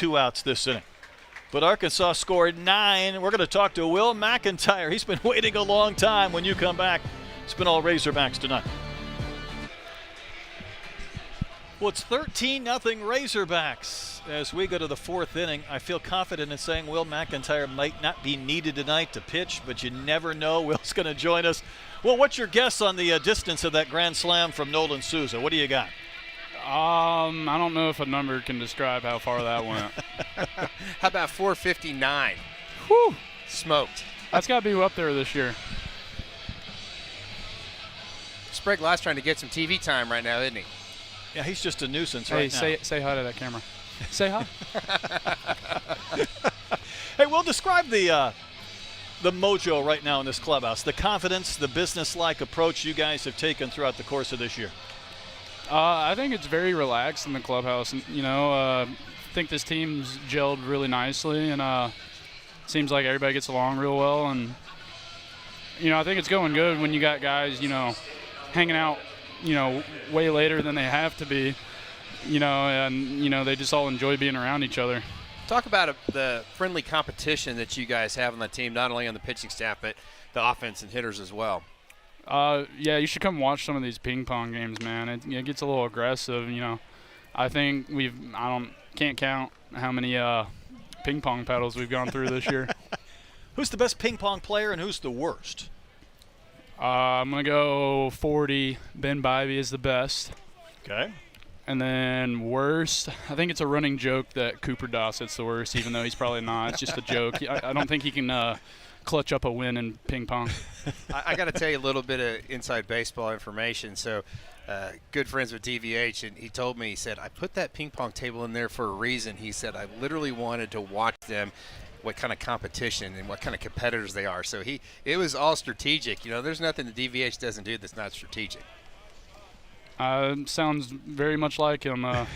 2 outs this inning. But Arkansas scored 9. We're going to talk to Will McEntire. He's been waiting a long time. When you come back, it's been all Razorbacks tonight. Well, it's 13-0 Razorbacks as we go to the 4th inning. I feel confident in saying Will McEntire might not be needed tonight to pitch, but you never know. Will's going to join us. Well, what's your guess on the distance of that grand slam from Nolan Souza? What do you got? I don't know if a number can describe how far that went. How about 459? Whew. Smoked. That's got to be up there this year. Sprague trying to get some TV time right now, isn't he? Yeah, he's just a nuisance hey, right now. Say hi to that camera. Say hi. Hey, we'll describe the mojo right now in this clubhouse, the confidence, the business-like approach you guys have taken throughout the course of this year. I think it's very relaxed in the clubhouse. I think this team's gelled really nicely, and seems like everybody gets along real well. And, I think it's going good when you got guys, hanging out, way later than they have to be, and, they just all enjoy being around each other. Talk about the friendly competition that you guys have on the team, not only on the pitching staff, but the offense and hitters as well. Yeah, you should come watch some of these ping pong games, man. It gets a little aggressive, I think can't count how many ping pong paddles we've gone through this year. Who's the best ping pong player and who's the worst? I'm going to go 40. Ben Bivey is the best. Okay. And then worst, I think it's a running joke that Cooper Dossett's the worst, even though he's probably not. It's just a joke. I don't think he can clutch up a win in ping pong. I got to tell you a little bit of inside baseball information. So, good friends with DVH, and he told me, he said, I put that ping pong table in there for a reason. He said, I literally wanted to watch them, what kind of competition and what kind of competitors they are. So it was all strategic. There's nothing the DVH doesn't do that's not strategic. Sounds very much like him. I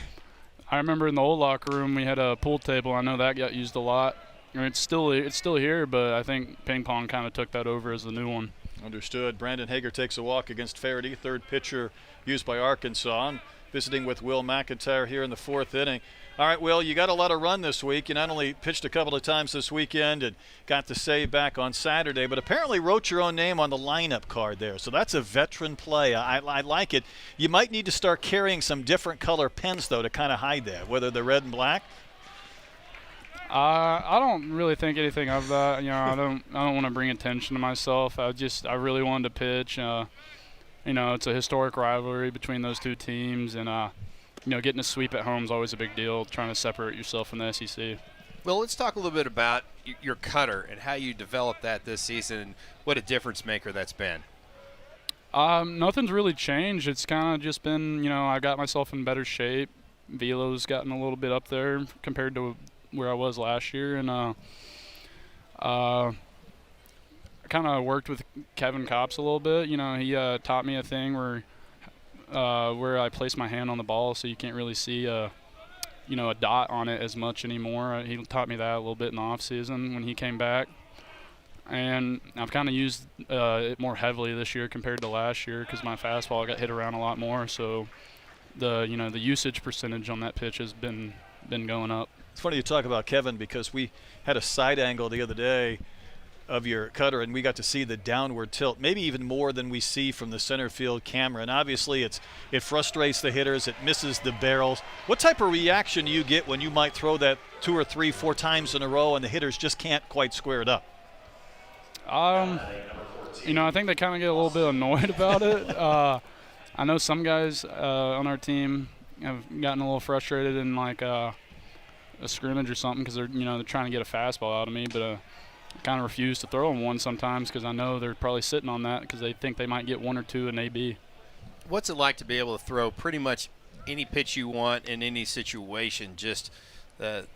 remember in the old locker room we had a pool table. I know that got used a lot. It's still here, but I think ping pong kind of took that over as the new one. Understood. Brandon Hager takes a walk against Faraday, third pitcher used by Arkansas. And visiting with Will McEntire here in the 4th inning. All right, Will, you got a lot of run this week. You not only pitched a couple of times this weekend and got the save back on Saturday, but apparently wrote your own name on the lineup card there. So that's a veteran play. I like it. You might need to start carrying some different color pens, though, to kind of hide that, whether they're red and black. I don't really think anything of that. I don't want to bring attention to myself. I really wanted to pitch. It's a historic rivalry between those two teams, and getting a sweep at home is always a big deal, trying to separate yourself from the SEC. Well, let's talk a little bit about your cutter and how you developed that this season and what a difference maker that's been. Nothing's really changed. It's kind of just been, I got myself in better shape. Velo's gotten a little bit up there compared to where I was last year, and I kind of worked with Kevin Copps a little bit. He taught me a thing where I place my hand on the ball, so you can't really see a dot on it as much anymore. He taught me that a little bit in the off season when he came back, and I've kind of used it more heavily this year compared to last year because my fastball got hit around a lot more. So the usage percentage on that pitch has been going up. It's funny you talk about Kevin because we had a side angle the other day of your cutter, and we got to see the downward tilt, maybe even more than we see from the center field camera. And obviously it frustrates the hitters. It misses the barrels. What type of reaction do you get when you might throw that 2 or 3, 4 times in a row and the hitters just can't quite square it up? I think they kind of get a little bit annoyed about it. I know some guys on our team have gotten a little frustrated in like a scrimmage or something because they're trying to get a fastball out of me, but I kind of refuse to throw them one sometimes because I know they're probably sitting on that because they think they might get 1 or 2 in AB. What's it like to be able to throw pretty much any pitch you want in any situation, just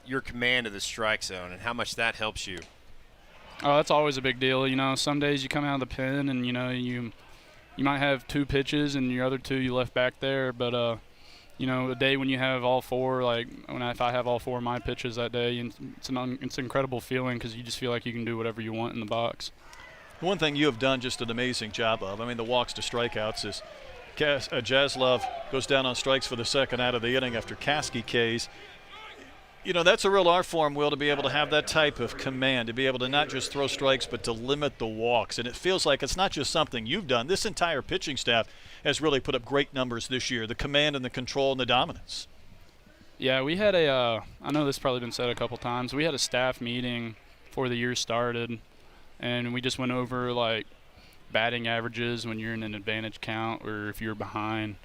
your command of the strike zone and how much that helps you? Oh, that's always a big deal. Some days you come out of the pen and, you might have 2 pitches and your other 2 you left back there, but a day when you have all 4, if I have all 4 of my pitches that day, it's an incredible feeling because you just feel like you can do whatever you want in the box. One thing you have done just an amazing job of, the walks to strikeouts, is Jaslov goes down on strikes for the second out of the inning after Kasky K's. You know, that's a real art form, Will, to be able to have that type of command, to be able to not just throw strikes, but to limit the walks. And it feels like it's not just something you've done. This entire pitching staff has really put up great numbers this year, the command and the control and the dominance. Yeah, we had I know this has probably been said a couple times, we had a staff meeting before the year started, and we just went over, like, batting averages when you're in an advantage count or if you're behind.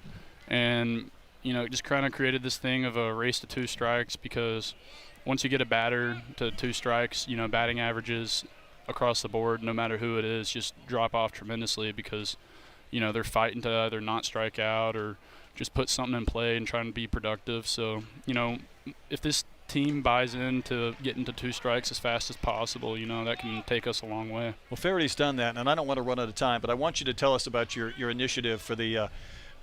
And you know, it just kind of created this thing of a race to 2 strikes, because once you get a batter to 2 strikes, you know, batting averages across the board, no matter who it is, just drop off tremendously, because, you know, they're fighting to either not strike out or just put something in play and trying to be productive. So, you know, if this team buys into getting to 2 strikes as fast as possible, you know, that can take us a long way. Well, Farady's done that, and I don't want to run out of time, but I want you to tell us about your initiative for the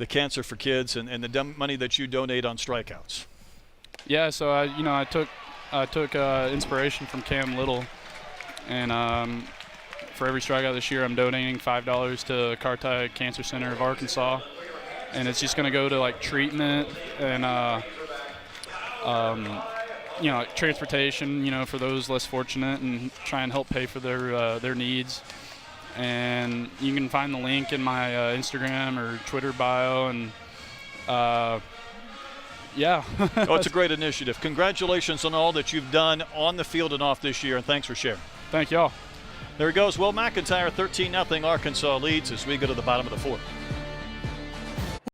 Cancer for Kids and the money that you donate on strikeouts. Yeah, so I took inspiration from Cam Little, and for every strikeout this year, I'm donating $5 to Carti Cancer Center of Arkansas, and it's just going to go to, like, treatment and you know, transportation, you know, for those less fortunate, and try and help pay for their needs. And you can find the link in my Instagram or Twitter bio, and yeah. Oh, it's a great initiative. Congratulations on all that you've done on the field and off this year, and thanks for sharing. Thank y'all. There he goes. Will McEntire, 13-0 Arkansas leads as we go to the bottom of the 4th.